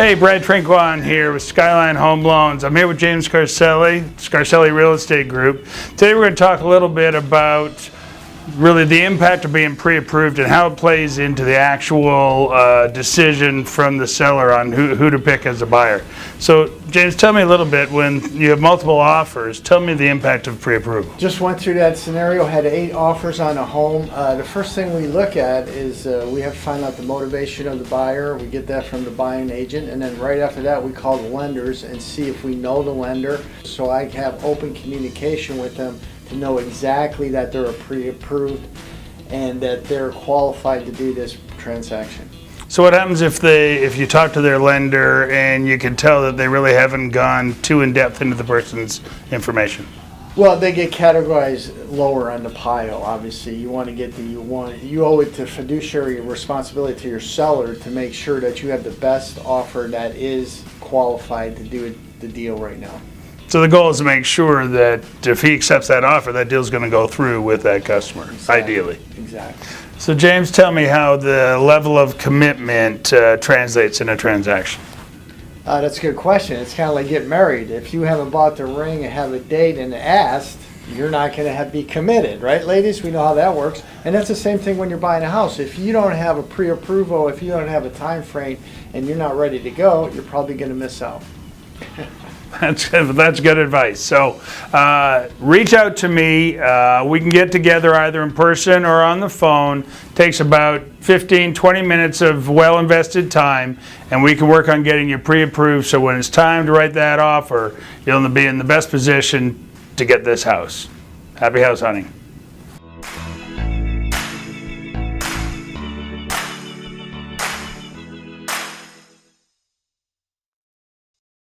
Hey, Brad Trinkwon here with Skyline Home Loans. I'm here with James Scarcelli Real Estate Group. Today we're going to talk a little bit about really the impact of being pre-approved and how it plays into the actual decision from the seller on who to pick as a buyer. So James, tell me a little bit, when you have multiple offers, tell me the impact of pre-approval. Just went through that scenario, had 8 offers on a home. The first thing we look at is we have to find out the motivation of the buyer. We get that from the buying agent, and then right after that we call the lenders and see if we know the lender. So I have open communication with them to know exactly that they're pre-approved and that they're qualified to do this transaction. So what happens if you talk to their lender and you can tell that they really haven't gone too in-depth into the person's information? Well, they get categorized lower on the pile. Obviously, you want to get you owe it to fiduciary responsibility to your seller to make sure that you have the best offer that is qualified to do the deal right now. So the goal is to make sure that if he accepts that offer, that deal's going to go through with that customer, ideally. Exactly. So James, tell me how the level of commitment translates in a transaction. That's a good question. It's kind of like getting married. If you haven't bought the ring and have a date and asked, you're not going to be committed, right, ladies? We know how that works. And that's the same thing when you're buying a house. If you don't have a pre-approval, if you don't have a time frame, and you're not ready to go, you're probably going to miss out. That's good advice. So reach out to me. We can get together either in person or on the phone. Takes about 15-20 minutes of well-invested time, and we can work on getting you pre-approved, so when it's time to write that offer, you'll be in the best position to get this house. Happy house hunting.